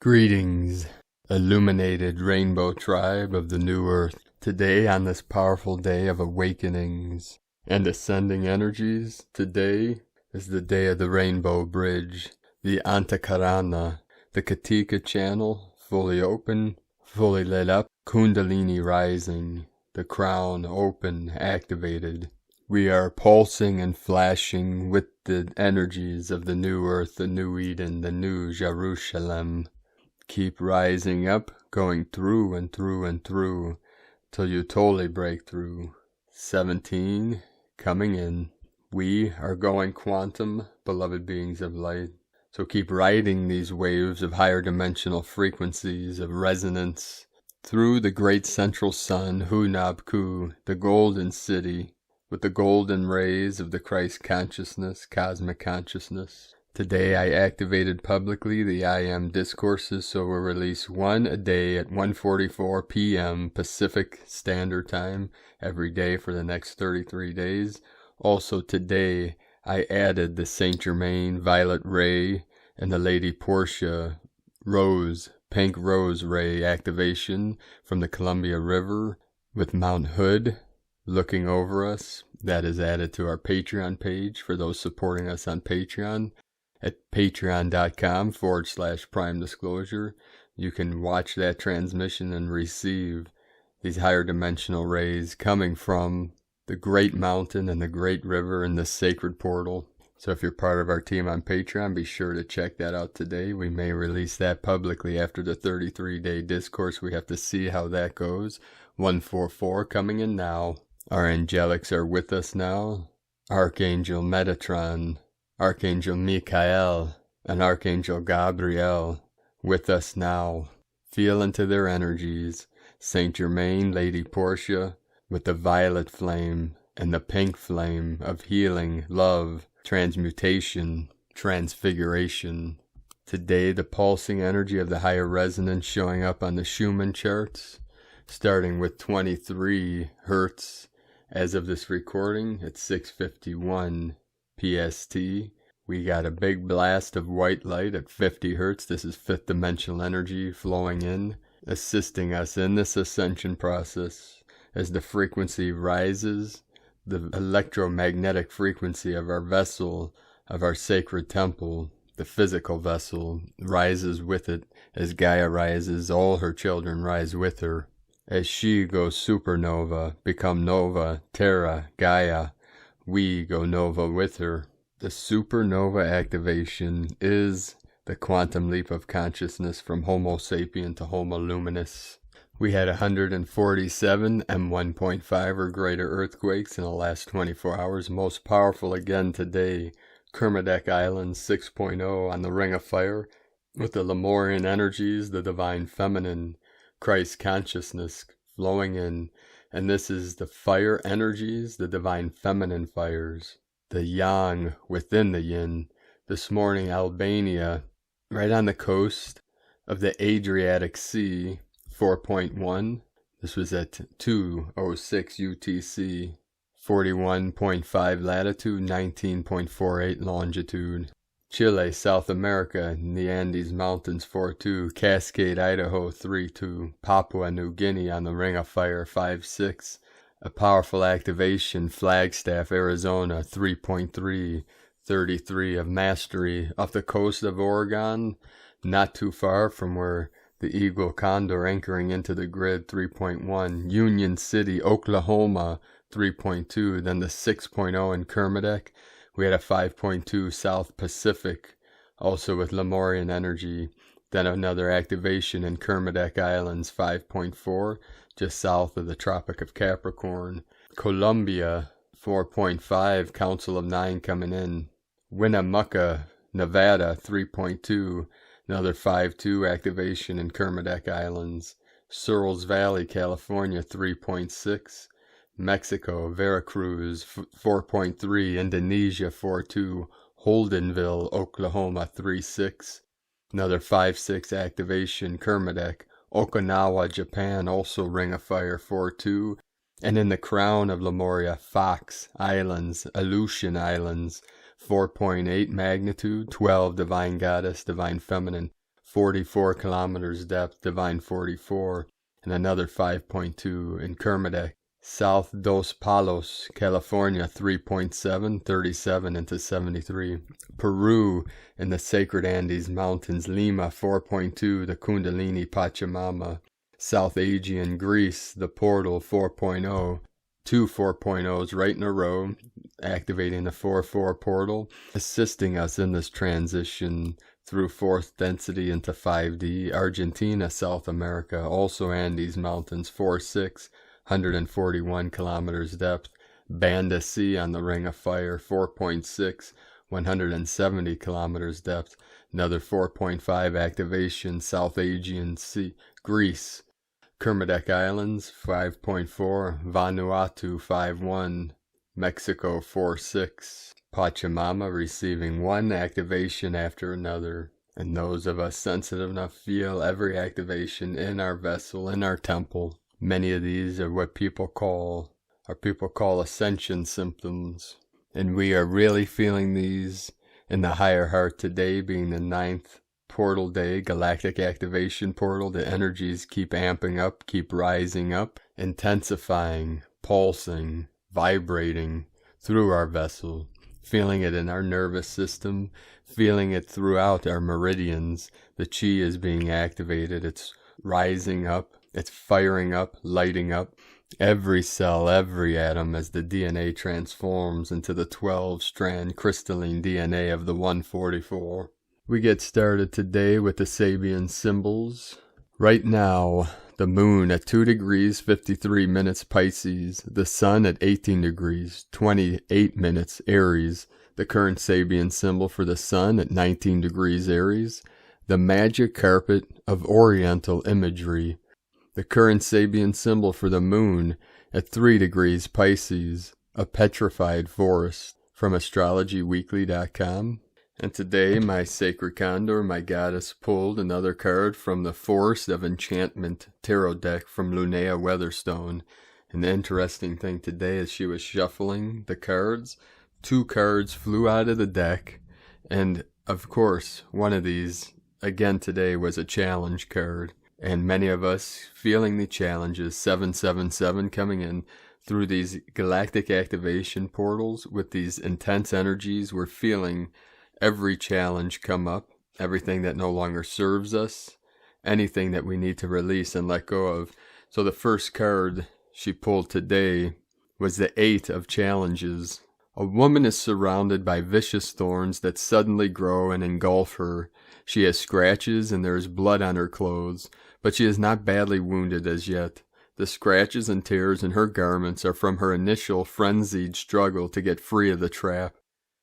Greetings, illuminated rainbow tribe of the new earth. Today, on this powerful day of awakenings and ascending energies, today is the day of the rainbow bridge, the Antakarana, the Katika channel, fully open, fully lit up, Kundalini rising, the crown open, activated. We are pulsing and flashing with the energies of the new earth, the new Eden, the new Jerusalem. Keep rising up, going through and through and through, till you totally break through. 17, coming in. We are going quantum, beloved beings of light. So keep riding these waves of higher dimensional frequencies of resonance through the great central sun, Hunabku, the golden city, with the golden rays of the Christ consciousness, cosmic consciousness. Today I activated publicly the I Am discourses, so we'll release one a day at 1:44 p.m. Pacific Standard Time every day for the next 33 days. Also today I added the Saint Germain Violet Ray and the Lady Portia Rose, Pink Rose Ray activation from the Columbia River with Mount Hood looking over us. That is added to our Patreon page for those supporting us on Patreon. At patreon.com/prime disclosure, you can watch that transmission and receive these higher dimensional rays coming from the great mountain and the great river and the sacred portal. So if you're part of our team on Patreon, be sure to check that out today. We may release that publicly after the 33-day discourse. We have to see how that goes. 144 coming in now. Our angelics are with us now. Archangel Metatron, Archangel Michael, and Archangel Gabriel with us now. Feel into their energies. Saint Germain, Lady Portia, with the violet flame and the pink flame of healing, love, transmutation, transfiguration. Today, the pulsing energy of the higher resonance showing up on the Schumann charts, starting with 23 hertz. As of this recording, at 6:51 PST, we got a big blast of white light at 50 hertz. This is fifth dimensional energy flowing in, assisting us in this ascension process. As the frequency rises, the electromagnetic frequency of our vessel, of our sacred temple, the physical vessel, rises with it. As Gaia rises, all her children rise with her. As she goes supernova, become nova, Terra, Gaia, we go nova with her. The supernova activation is the quantum leap of consciousness from Homo sapien to Homo luminous. We had 147 M1.5 or greater earthquakes in the last 24 hours. Most powerful again today, Kermadec Island 6.0 on the Ring of Fire, with the Lemurian energies, the divine feminine, Christ consciousness flowing in. And this is the fire energies, the divine feminine fires, the yang within the yin. This morning, Albania, right on the coast of the Adriatic Sea, 4.1. This was at 2:06 UTC, 41.5 latitude, 19.48 longitude. Chile, South America, in the Andes Mountains 4.2, Cascade, Idaho 3.2, Papua New Guinea on the Ring of Fire 5.6, a powerful activation, Flagstaff, Arizona 3.3, 33 of mastery off the coast of Oregon, not too far from where the Eagle Condor anchoring into the grid 3.1, Union City, Oklahoma 3.2, then the 6.0 in Kermadec. We had a 5.2 South Pacific, also with Lemurian energy. Then another activation in Kermadec Islands, 5.4, just south of the Tropic of Capricorn. Colombia, 4.5, Council of 9 coming in. Winnemucca, Nevada, 3.2, another 5.2 activation in Kermadec Islands. Searles Valley, California, 3.6. Mexico, Veracruz, 4.3, Indonesia, 4.2, Holdenville, Oklahoma, 3.6, another 5.6 activation, Kermadec, Okinawa, Japan, also Ring of Fire, 4.2, and in the crown of Lemuria, Fox Islands, Aleutian Islands, 4.8 magnitude, 12 Divine Goddess, Divine Feminine, 44 kilometers depth, Divine 44, and another 5.2 in Kermadec. South Dos Palos, California, 3.7, 37 into 73. Peru in the Sacred Andes Mountains, Lima, 4.2, the Kundalini Pachamama. South Aegean, Greece, the Portal, 4.0. Two 4.0s right in a row, activating the 4-4 portal, assisting us in this transition through 4th density into 5D. Argentina, South America, also Andes Mountains, 4-6. 141 kilometers depth. Banda Sea on the Ring of Fire, 4.6, 170 kilometers depth. Another 4.5 activation, South Aegean Sea, Greece. Kermadec Islands, 5.4, Vanuatu, 5.1, Mexico, 4.6. Pachamama receiving one activation after another. And those of us sensitive enough feel every activation in our vessel, in our temple. Many of these are what people call Ascension symptoms. And we are really feeling these in the higher heart today, being the 9th portal day, Galactic activation portal. The energies keep amping up, keep rising up, intensifying, pulsing, vibrating through our vessel. Feeling it in our nervous system, feeling it throughout our meridians. The chi is being activated, it's rising up. It's firing up, lighting up every cell, every atom as the DNA transforms into the 12-strand crystalline DNA of the 144. We get started today with the Sabian symbols. Right now, the moon at 2 degrees 53 minutes Pisces, the sun at 18 degrees 28 minutes Aries, the current Sabian symbol for the sun at 19 degrees Aries, the magic carpet of Oriental imagery. The current Sabian symbol for the moon at 3 degrees Pisces, a petrified forest, from astrologyweekly.com. And today my sacred Condor, my goddess, pulled another card from the Forest of Enchantment tarot deck from Lunea Weatherstone. And the interesting thing today is she was shuffling the cards. 2 cards flew out of the deck. And of course, one of these, again today, was a challenge card. And many of us feeling the challenges, 777 coming in through these galactic activation portals with these intense energies. We're feeling every challenge come up, everything that no longer serves us, anything that we need to release and let go of. So the first card she pulled today was the 8 of Challenges. A woman is surrounded by vicious thorns that suddenly grow and engulf her. She has scratches and there is blood on her clothes, but she is not badly wounded as yet. The scratches and tears in her garments are from her initial frenzied struggle to get free of the trap.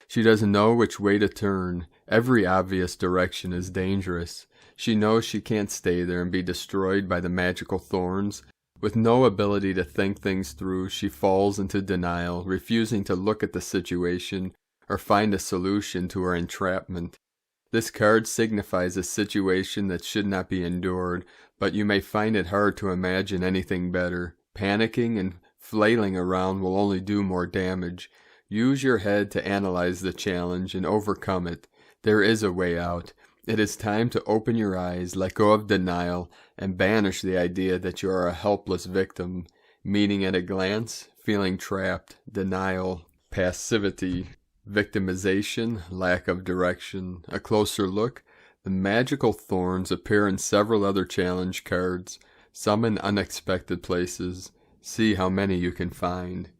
She doesn't know which way to turn. Every obvious direction is dangerous. She knows she can't stay there and be destroyed by the magical thorns. With no ability to think things through, she falls into denial, refusing to look at the situation or find a solution to her entrapment. This card signifies a situation that should not be endured, but you may find it hard to imagine anything better. Panicking and flailing around will only do more damage. Use your head to analyze the challenge and overcome it. There is a way out. It is time to open your eyes, let go of denial, and banish the idea that you are a helpless victim. Meaning at a glance, feeling trapped, denial, passivity, victimization, lack of direction. A closer look, the magical thorns appear in several other challenge cards, some in unexpected places. See how many you can find.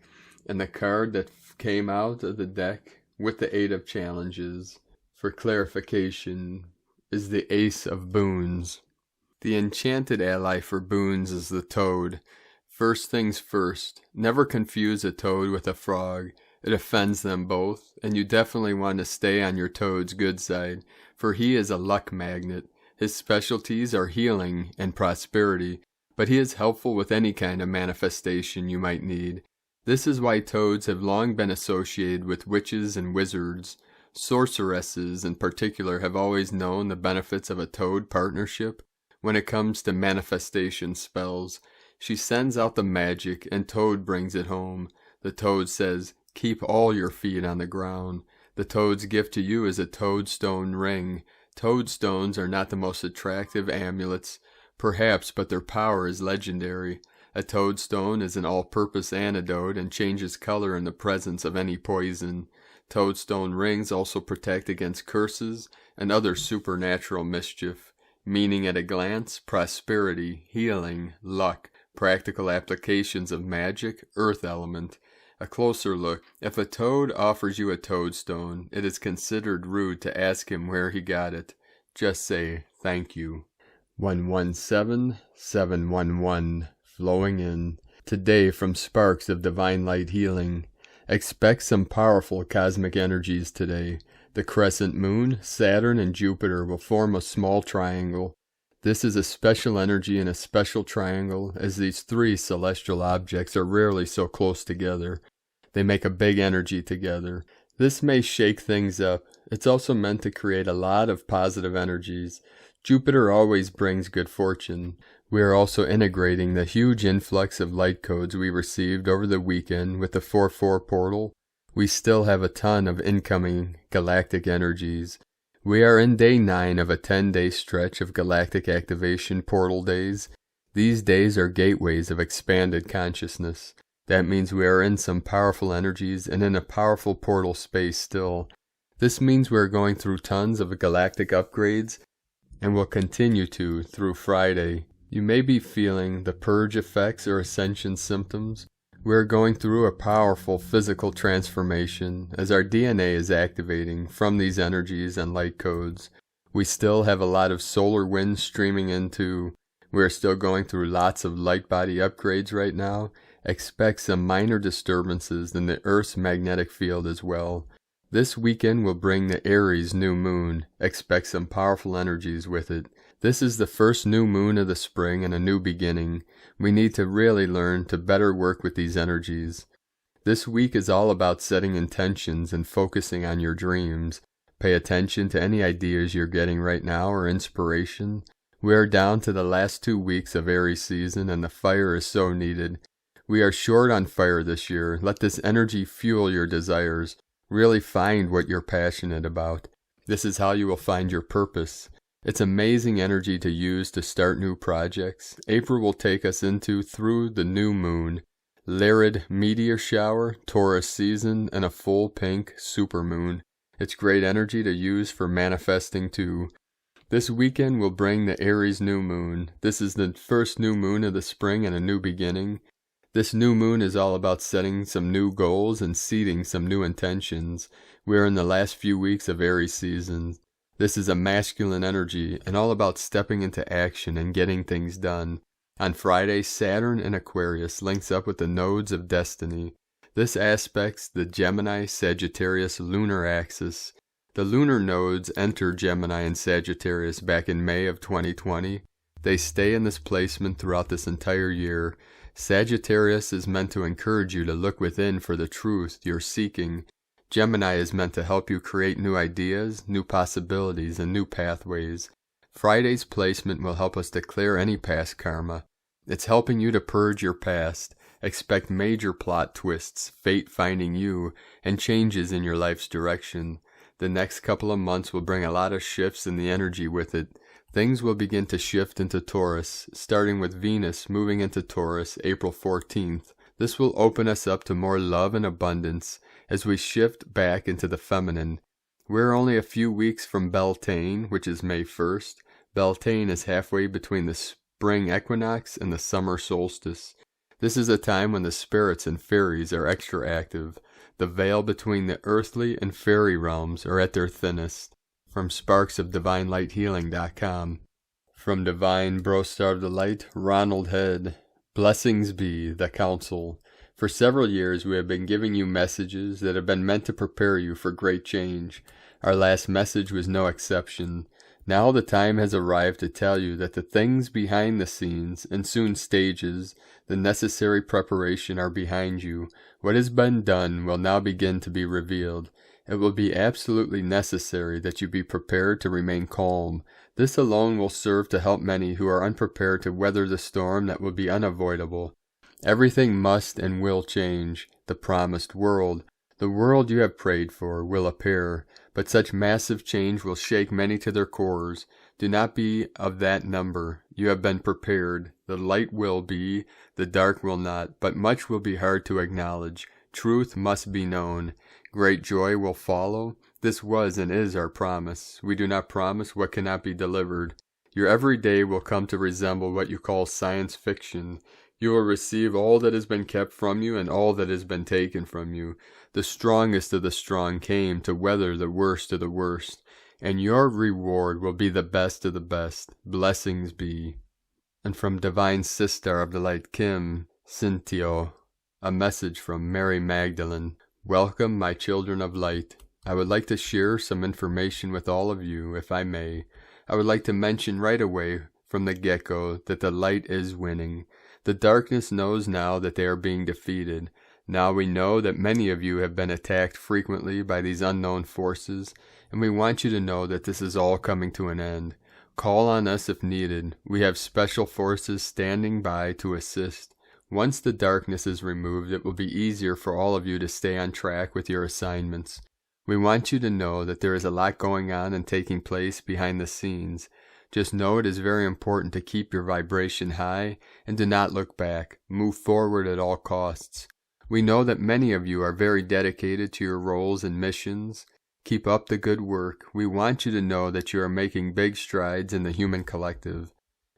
And the card that came out of the deck with the 8 of Challenges, for clarification, is the Ace of Boons. The enchanted ally for boons is the toad. First things first, never confuse a toad with a frog. It offends them both, and you definitely want to stay on your toad's good side, for he is a luck magnet. His specialties are healing and prosperity, but he is helpful with any kind of manifestation you might need. This is why toads have long been associated with witches and wizards. Sorceresses in particular have always known the benefits of a toad partnership. When it comes to manifestation spells, she sends out the magic and toad brings it home. The toad says, keep all your feet on the ground. The toad's gift to you is a toadstone ring. Toadstones are not the most attractive amulets, perhaps, but their power is legendary. A toadstone is an all-purpose antidote and changes color in the presence of any poison. Toadstone rings also protect against curses and other supernatural mischief, meaning at a glance prosperity, healing, luck, practical applications of magic, earth element. A closer look. If a toad offers you a toadstone, it is considered rude to ask him where he got it. Just say, thank you. 117711, flowing in. Today from Sparks of Divine Light Healing. Expect some powerful cosmic energies today. The crescent moon, Saturn, and Jupiter will form a small triangle. This is a special energy in a special triangle, as these three celestial objects are rarely so close together. They make a big energy together. This may shake things up. It's also meant to create a lot of positive energies. Jupiter always brings good fortune. We are also integrating the huge influx of light codes we received over the weekend with the 4-4 portal. We still have a ton of incoming galactic energies. We are in day 9 of a 10-day stretch of galactic activation portal days. These days are gateways of expanded consciousness. That means we are in some powerful energies and in a powerful portal space still. This means we are going through tons of galactic upgrades and will continue to through Friday. You may be feeling the purge effects or ascension symptoms. We are going through a powerful physical transformation as our DNA is activating from these energies and light codes. We still have a lot of solar winds streaming into. We are still going through lots of light body upgrades right now. Expect some minor disturbances in the Earth's magnetic field as well. This weekend will bring the Aries new moon. Expect some powerful energies with it. This is the first new moon of the spring and a new beginning. We need to really learn to better work with these energies. This week is all about setting intentions and focusing on your dreams. Pay attention to any ideas you're getting right now or inspiration. We are down to the last 2 weeks of Aries season and the fire is so needed. We are short on fire this year. Let this energy fuel your desires. Really find what you're passionate about. This is how you will find your purpose. It's amazing energy to use to start new projects. April will take us through the new moon, Lyrid meteor shower, Taurus season, and a full pink supermoon. It's great energy to use for manifesting too. This weekend will bring the Aries new moon. This is the first new moon of the spring and a new beginning. This new moon is all about setting some new goals and seeding some new intentions. We are in the last few weeks of Aries season. This is a masculine energy and all about stepping into action and getting things done. On Friday, Saturn in Aquarius links up with the nodes of destiny. This aspects the Gemini-Sagittarius lunar axis. The lunar nodes entered Gemini and Sagittarius back in May of 2020. They stay in this placement throughout this entire year. Sagittarius is meant to encourage you to look within for the truth you're seeking. Gemini is meant to help you create new ideas, new possibilities, and new pathways. Friday's placement will help us to clear any past karma. It's helping you to purge your past. Expect major plot twists, fate finding you, and changes in your life's direction. The next couple of months will bring a lot of shifts in the energy with it. Things will begin to shift into Taurus, starting with Venus moving into Taurus April 14th. This will open us up to more love and abundance as we shift back into the feminine. We're only a few weeks from Beltane, which is May 1st. Beltane is halfway between the spring equinox and the summer solstice. This is a time when the spirits and fairies are extra active. The veil between the earthly and fairy realms are at their thinnest. From sparksofdivinelighthealing.com. From Divine Brostar of the Light, Ronald Head. Blessings be the counsel. For several years we have been giving you messages that have been meant to prepare you for great change. Our last message was no exception. Now the time has arrived to tell you that the things behind the scenes, and soon stages, the necessary preparation are behind you. What has been done will now begin to be revealed. It will be absolutely necessary that you be prepared to remain calm. This alone will serve to help many who are unprepared to weather the storm that will be unavoidable. Everything must and will change. The promised world, the world you have prayed for, will appear. but such massive change will shake many to their cores. Do not be of that number. You have been prepared. The light will be, the dark will not, but much will be hard to acknowledge. Truth must be known. Great joy will follow. This was and is our promise. We do not promise what cannot be delivered. Your every day will come to resemble what you call science fiction. You will receive all that has been kept from you and all that has been taken from you. The strongest of the strong came to weather the worst of the worst, and your reward will be the best of the best. Blessings be. And from Divine Sister of the Light Kim, Cintio, a message from Mary Magdalene. Welcome, my children of light. I would like to share some information with all of you, if I may. I would like to mention right away from the get-go that the light is winning. The darkness knows now that they are being defeated. Now we know that many of you have been attacked frequently by these unknown forces, and we want you to know that this is all coming to an end. Call on us if needed. We have special forces standing by to assist. Once the darkness is removed, it will be easier for all of you to stay on track with your assignments. We want you to know that there is a lot going on and taking place behind the scenes. Just know it is very important to keep your vibration high and do not look back. Move forward at all costs. We know that many of you are very dedicated to your roles and missions. Keep up the good work. We want you to know that you are making big strides in the human collective.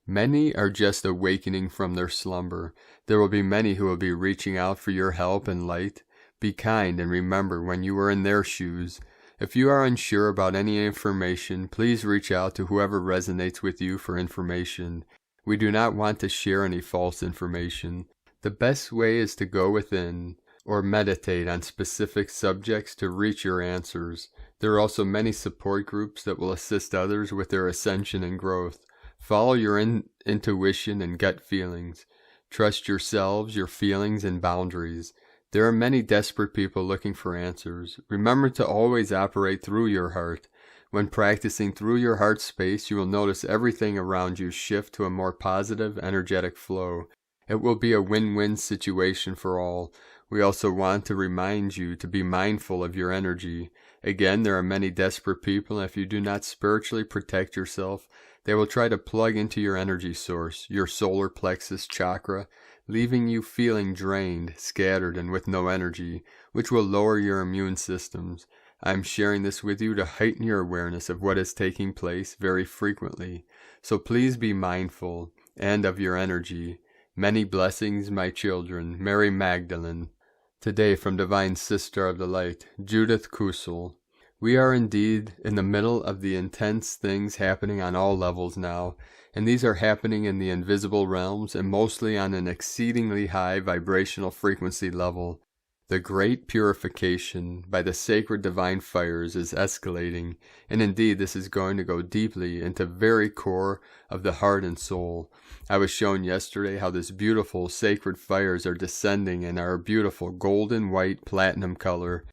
Many are just awakening from their slumber. There will be many who will be reaching out for your help and light. Be kind and remember when you were in their shoes. If you are unsure about any information, please reach out to whoever resonates with you for information. We do not want to share any false information. The best way is to go within or meditate on specific subjects to reach your answers. There are also many support groups that will assist others with their ascension and growth. Follow your intuition and gut feelings. Trust yourselves, your feelings, and boundaries. There are many desperate people looking for answers. Remember to always operate through your heart. When practicing through your heart space, you will notice everything around you shift to a more positive, energetic flow. It will be a win-win situation for all. We also want to remind you to be mindful of your energy. Again, there are many desperate people, and if you do not spiritually protect yourself, they will try to plug into your energy source, your solar plexus chakra, leaving you feeling drained, scattered, and with no energy, which will lower your immune systems. I am sharing this with you to heighten your awareness of what is taking place very frequently. So please be mindful, and of your energy. Many blessings, my children. Mary Magdalene. Today from Divine Sister of the Light, Judith Kusel. We are indeed in the middle of the intense things happening on all levels now, and these are happening in the invisible realms and mostly on an exceedingly high vibrational frequency level. The great purification by the sacred divine fires is escalating, and indeed this is going to go deeply into very core of the heart and soul. I was shown yesterday how this beautiful sacred fires are descending in our beautiful golden white platinum color.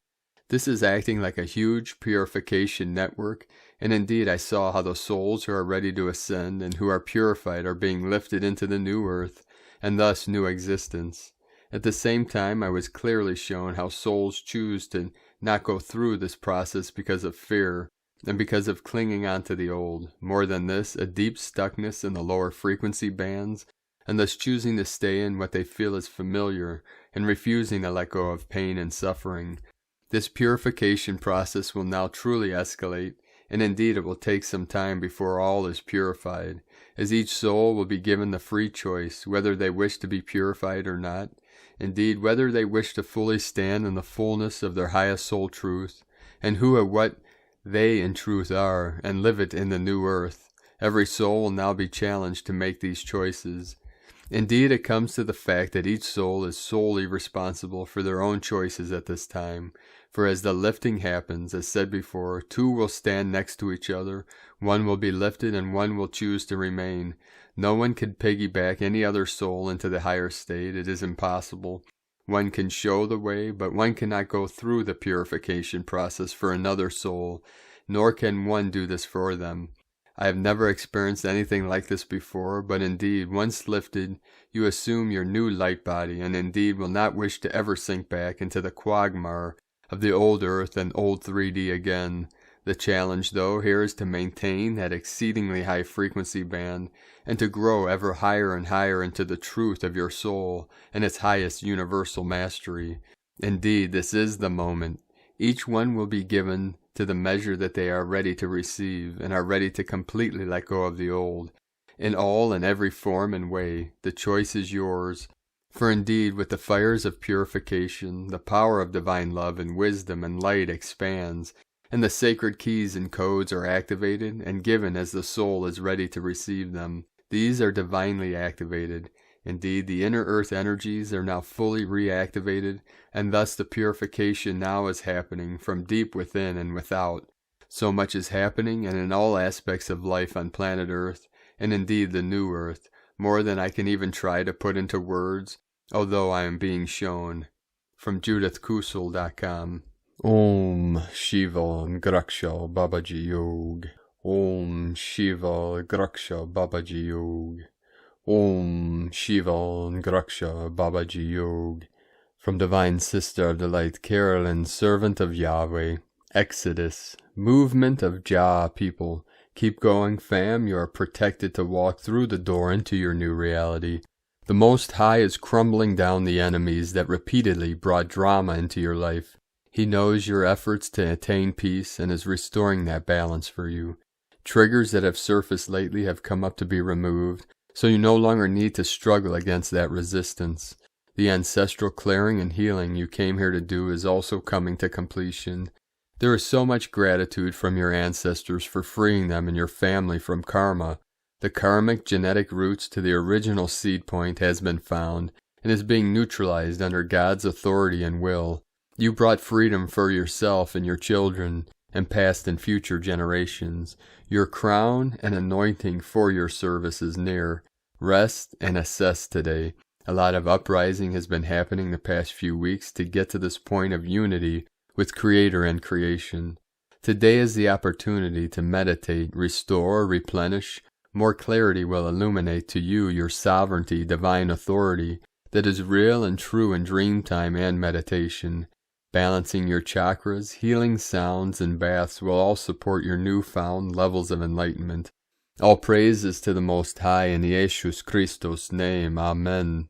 This is acting like a huge purification network, and indeed I saw how the souls who are ready to ascend and who are purified are being lifted into the new earth, and thus new existence. At the same time, I was clearly shown how souls choose to not go through this process because of fear, and because of clinging on to the old. More than this, a deep stuckness in the lower frequency bands, and thus choosing to stay in what they feel is familiar, and refusing to let go of pain and suffering. This purification process will now truly escalate, and indeed it will take some time before all is purified, as each soul will be given the free choice whether they wish to be purified or not. Indeed, whether they wish to fully stand in the fullness of their highest soul truth, and who and what they in truth are, and live it in the new earth. Every soul will now be challenged to make these choices. Indeed, it comes to the fact that each soul is solely responsible for their own choices at this time. For as the lifting happens, as said before, two will stand next to each other, one will be lifted and one will choose to remain. No one can piggyback any other soul into the higher state. It is impossible. One can show the way, but one cannot go through the purification process for another soul, nor can one do this for them. I have never experienced anything like this before, but indeed, once lifted, you assume your new light body, and indeed will not wish to ever sink back into the quagmire of the old earth and old 3D again. The challenge, though, here is to maintain that exceedingly high frequency band and to grow ever higher and higher into the truth of your soul and its highest universal mastery. Indeed, this is the moment. Each one will be given to the measure that they are ready to receive and are ready to completely let go of the old. In all and every form and way, the choice is yours. For indeed, with the fires of purification, the power of divine love and wisdom and light expands, and the sacred keys and codes are activated and given as the soul is ready to receive them. These are divinely activated. Indeed, the inner earth energies are now fully reactivated, and thus the purification now is happening from deep within and without. So much is happening, and in all aspects of life on planet Earth, and indeed the new Earth, more than I can even try to put into words, although I am being shown. From JudithKusel.com. Om Shiva Graksha Babaji Yog. Om Shiva Graksha Babaji Yog. Om Shiva Graksha Babaji Yog. From Divine Sister of the Light, Carolyn, Servant of Yahweh. Exodus. Movement of Jah people. Keep going, fam. You are protected to walk through the door into your new reality. The Most High is crumbling down the enemies that repeatedly brought drama into your life. He knows your efforts to attain peace and is restoring that balance for you. Triggers that have surfaced lately have come up to be removed, so you no longer need to struggle against that resistance. The ancestral clearing and healing you came here to do is also coming to completion. There is so much gratitude from your ancestors for freeing them and your family from karma. The karmic genetic roots to the original seed point has been found and is being neutralized under God's authority and will. You brought freedom for yourself and your children and past and future generations. Your crown and anointing for your service is near. Rest and assess today. A lot of uprising has been happening the past few weeks to get to this point of unity with Creator and creation. Today is the opportunity to meditate, restore, replenish. More clarity will illuminate to you your sovereignty, divine authority that is real and true in dream time and meditation. Balancing your chakras, healing sounds, and baths will all support your newfound levels of enlightenment. All praises to the Most High in Jesus Christos' name. Amen.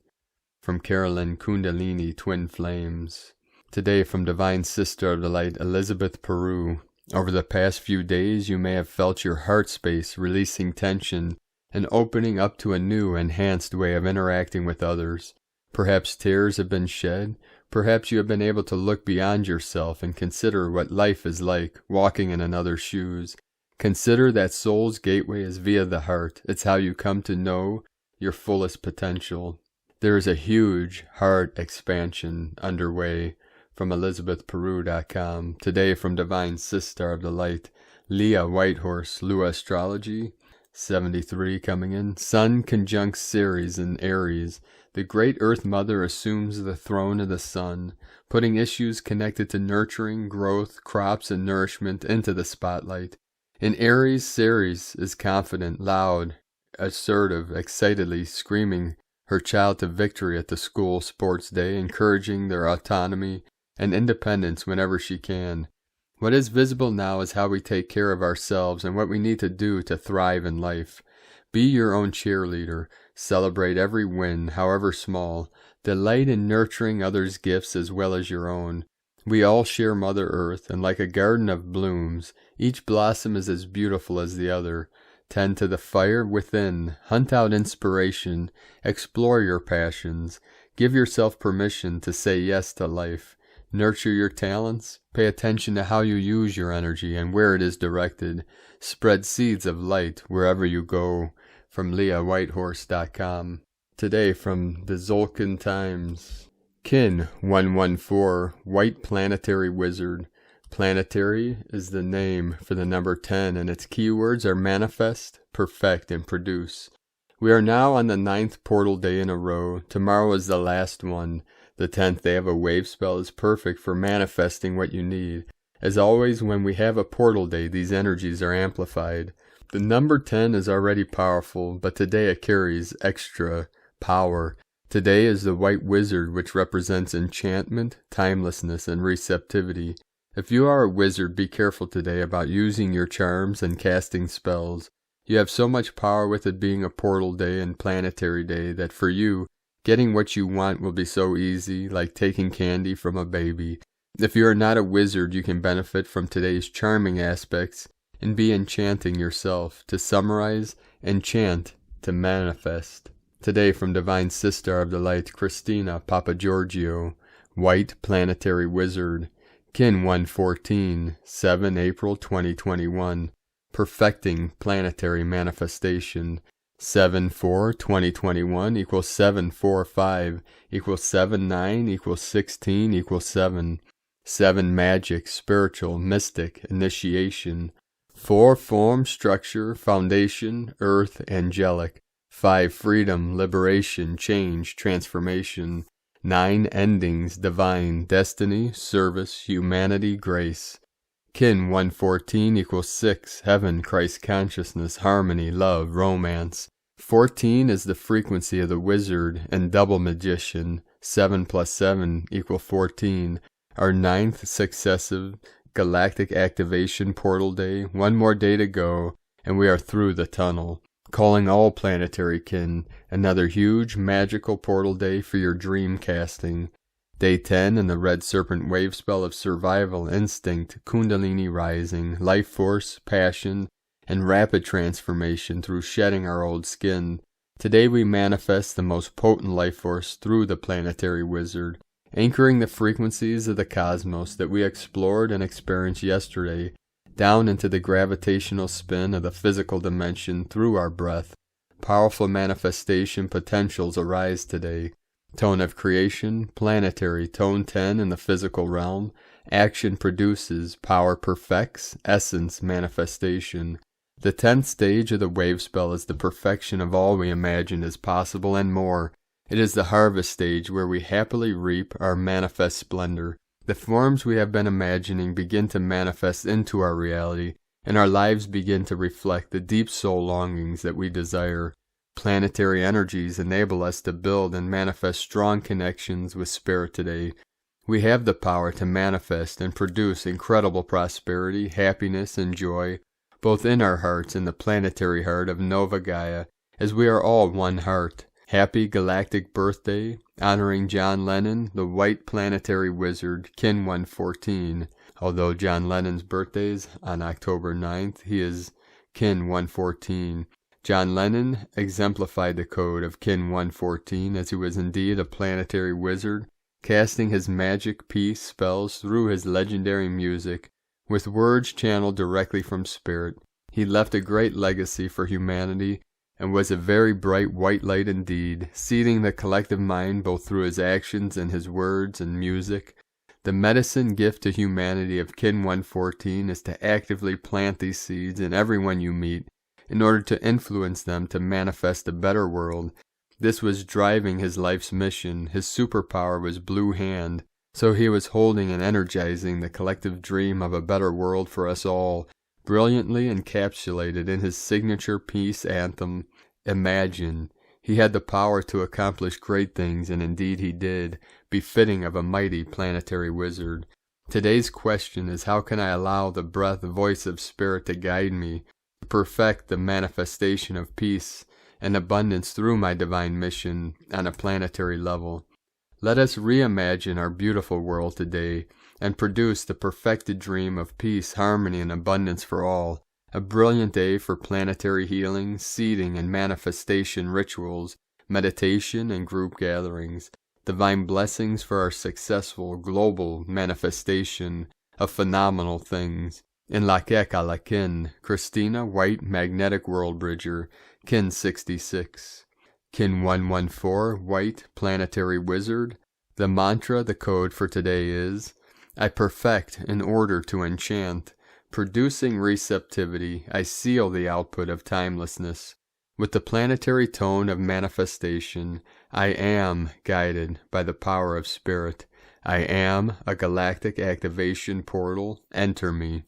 From Carolyn Kundalini, Twin Flames. Today from Divine Sister of the Light, Elizabeth Peru. Over the past few days you may have felt your heart space releasing tension and opening up to a new, enhanced way of interacting with others. Perhaps tears have been shed. Perhaps you have been able to look beyond yourself and consider what life is like, walking in another's shoes. Consider that soul's gateway is via the heart. It's how you come to know your fullest potential. There is a huge heart expansion underway. From ElizabethPeru.com. Today from Divine Sister of the Light, Leah Whitehorse, Lua Astrology, 73 coming in. Sun conjunct Ceres in Aries. The great Earth Mother assumes the throne of the sun, putting issues connected to nurturing, growth, crops, and nourishment into the spotlight. In Aries, Ceres is confident, loud, assertive, excitedly screaming her child to victory at the school sports day, encouraging their autonomy and independence whenever she can. What is visible now is how we take care of ourselves and what we need to do to thrive in life. Be your own cheerleader. Celebrate every win, however small. Delight in nurturing others' gifts as well as your own. We all share Mother Earth, and like a garden of blooms, each blossom is as beautiful as the other. Tend to the fire within. Hunt out inspiration. Explore your passions. Give yourself permission to say yes to life. Nurture your talents. Pay attention to how you use your energy and where it is directed. Spread seeds of light wherever you go. From LeahWhitehorse.com. Today from the Zolkin Times. Kin 114, White Planetary Wizard. Planetary is the name for the number 10, and its keywords are manifest, perfect, and produce. We are now on the 9th portal day in a row. Tomorrow is the last one. The 10th day of a wave spell is perfect for manifesting what you need. As always, when we have a portal day, these energies are amplified. The number 10 is already powerful, but today it carries extra power. Today is the White Wizard, which represents enchantment, timelessness, and receptivity. If you are a wizard, be careful today about using your charms and casting spells. You have so much power with it being a portal day and planetary day that for you, getting what you want will be so easy, like taking candy from a baby. If you are not a wizard, you can benefit from today's charming aspects and be enchanting yourself. To summarize, enchant, to manifest. Today from Divine Sister of the Light, Christina Papa Giorgio, White Planetary Wizard, Kin 114, 7 April 2021. Perfecting Planetary Manifestation. 7-4-2021 equals 7-4-5 equals 7-9 equals 16 equals 7. 7 Magic, Spiritual, Mystic, Initiation. 4 Form, Structure, Foundation, Earth, Angelic. 5 Freedom, Liberation, Change, Transformation. 9 Endings, Divine, Destiny, Service, Humanity, Grace. Kin 114 equals 6, Heaven, Christ Consciousness, Harmony, Love, Romance. 14 is the frequency of the Wizard and Double Magician. 7 plus 7 equals 14. Our 9th successive Galactic Activation Portal Day. One more day to go, and we are through the tunnel. Calling all planetary kin, another huge magical portal day for your dream casting. Day 10 in the Red Serpent wave spell of survival, instinct, kundalini rising, life force, passion, and rapid transformation through shedding our old skin. Today we manifest the most potent life force through the planetary wizard, anchoring the frequencies of the cosmos that we explored and experienced yesterday, down into the gravitational spin of the physical dimension through our breath. Powerful manifestation potentials arise today. Tone of creation, planetary, tone 10 in the physical realm. Action produces, power perfects, essence manifestation. The 10th stage of the wave spell is the perfection of all we imagine is possible and more. It is the harvest stage where we happily reap our manifest splendor. The forms we have been imagining begin to manifest into our reality, and our lives begin to reflect the deep soul longings that we desire. Planetary energies enable us to build and manifest strong connections with Spirit today. We have the power to manifest and produce incredible prosperity, happiness, and joy, both in our hearts and the planetary heart of Nova Gaia, as we are all one heart. Happy Galactic Birthday, honoring John Lennon, the White Planetary Wizard, Kin 114. Although John Lennon's birthday is on October 9th, he is Kin 114. John Lennon exemplified the code of Kin 114 as he was indeed a planetary wizard, casting his magic peace spells through his legendary music, with words channeled directly from Spirit. He left a great legacy for humanity, and was a very bright white light indeed, seeding the collective mind both through his actions and his words and music. The medicine gift to humanity of Kin 114 is to actively plant these seeds in everyone you meet, in order to influence them to manifest a better world. This was driving his life's mission. His superpower was Blue Hand, so he was holding and energizing the collective dream of a better world for us all, brilliantly encapsulated in his signature peace anthem, Imagine. He had the power to accomplish great things, and indeed he did, befitting of a mighty planetary wizard. Today's question is, how can I allow the breath voice of Spirit to guide me, to perfect the manifestation of peace and abundance through my divine mission on a planetary level? Let us reimagine our beautiful world today and produce the perfected dream of peace, harmony, and abundance for all. A brilliant day for planetary healing, seeding, and manifestation rituals, meditation, and group gatherings. Divine blessings for our successful global manifestation of phenomenal things. In Lakek Alakin, Christina White Magnetic World Bridger, Kin 66. Kin 114, White Planetary Wizard. The mantra, the code for today is, I perfect in order to enchant. Producing receptivity, I seal the output of timelessness. With the planetary tone of manifestation, I am guided by the power of Spirit. I am a galactic activation portal. Enter me.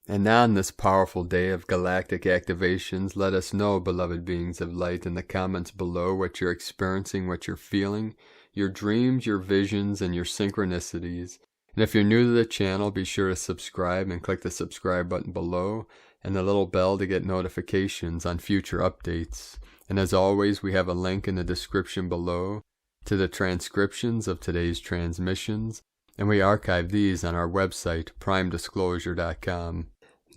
And on this powerful day of galactic activations, let us know, beloved beings of light, in the comments below what you're experiencing, what you're feeling, your dreams, your visions, and your synchronicities. And if you're new to the channel, be sure to subscribe and click the subscribe button below and the little bell to get notifications on future updates. And as always, we have a link in the description below to the transcriptions of today's transmissions, and we archive these on our website, primedisclosure.com.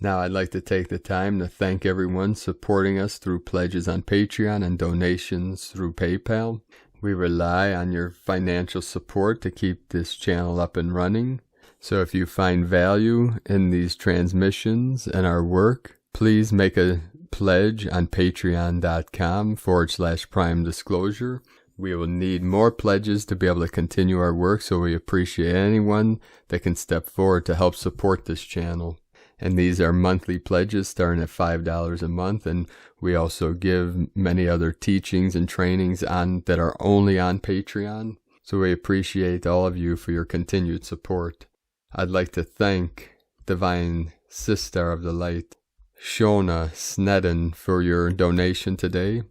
Now I'd like to take the time to thank everyone supporting us through pledges on Patreon and donations through PayPal. We rely on your financial support to keep this channel up and running. So if you find value in these transmissions and our work, please make a pledge on patreon.com/primedisclosure. We will need more pledges to be able to continue our work, so we appreciate anyone that can step forward to help support this channel. And these are monthly pledges starting at $5 a month, and we also give many other teachings and trainings that are only on Patreon. So we appreciate all of you for your continued support. I'd like to thank Divine Sister of the Light, Shona Snedden, for your donation today.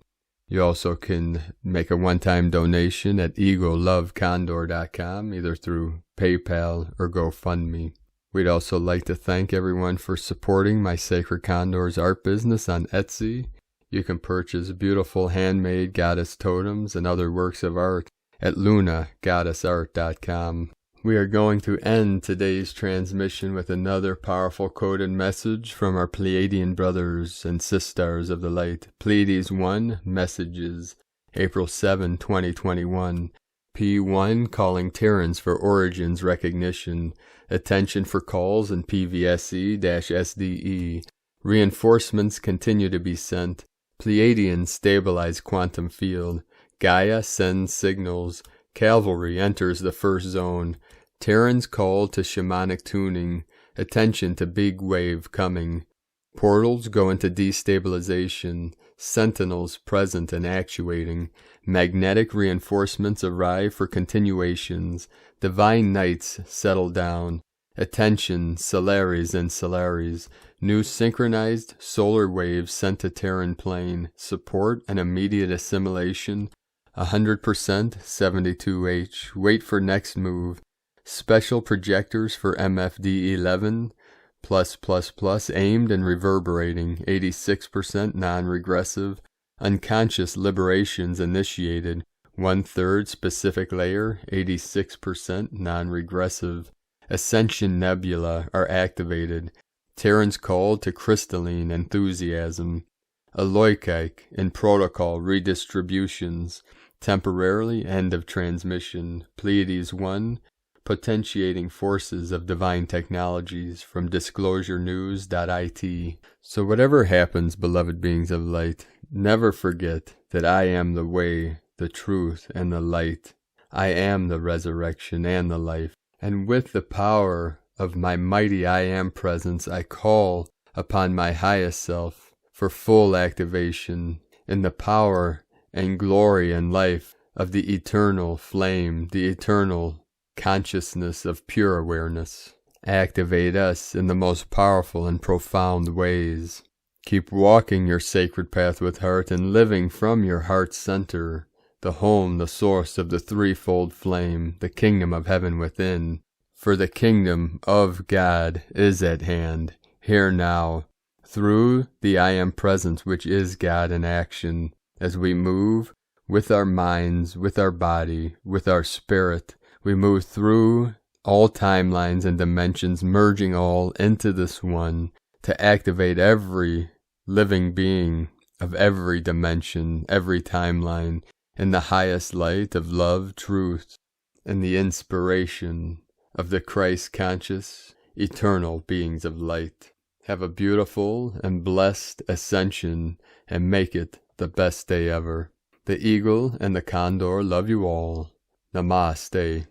You also can make a one-time donation at egolovecondor.com, either through PayPal or GoFundMe. We'd also like to thank everyone for supporting my Sacred Condors art business on Etsy. You can purchase beautiful handmade goddess totems and other works of art at lunagoddessart.com. We are going to end today's transmission with another powerful coded message from our Pleiadian brothers and sisters of the light. Pleiades 1 Messages, April 7, 2021. P1 calling Terrans for origins recognition. Attention for calls in PVSE-SDE. Reinforcements continue to be sent. Pleiadian stabilize quantum field. Gaia sends signals. Cavalry enters the first zone. Terrans called to shamanic tuning. Attention to big wave coming. Portals go into destabilization. Sentinels present and actuating. Magnetic reinforcements arrive for continuations. Divine nights settle down. Attention, Solaris and Solaris. New synchronized solar waves sent to Terran plane. Support and immediate assimilation. 100% 72H. Wait for next move. Special projectors for MFD11. +++ aimed and reverberating. 86% non-regressive. Unconscious liberations initiated. 1/3 specific layer. 86% non-regressive. Ascension nebula are activated. Terrans called to crystalline enthusiasm. Aloikic in protocol redistributions. Temporarily end of transmission. Pleiades 1 potentiating forces of divine technologies from disclosurenews.it. So whatever happens, beloved beings of light, never forget that I am the way, the truth, and the light. I am the resurrection and the life. And with the power of my mighty I Am presence, I call upon my highest self for full activation in the power and glory and life of the eternal flame, the eternal consciousness of pure awareness. Activate us in the most powerful and profound ways. Keep walking your sacred path with heart and living from your heart's center, the home, the source of the threefold flame, the kingdom of heaven within. For the kingdom of God is at hand, here now, through the I Am presence which is God in action, as we move with our minds, with our body, with our spirit. We move through all timelines and dimensions, merging all into this one to activate every living being of every dimension, every timeline, in the highest light of love, truth, and the inspiration of the Christ-conscious, eternal beings of light. Have a beautiful and blessed ascension, and make it the best day ever. The eagle and the condor love you all. Namaste.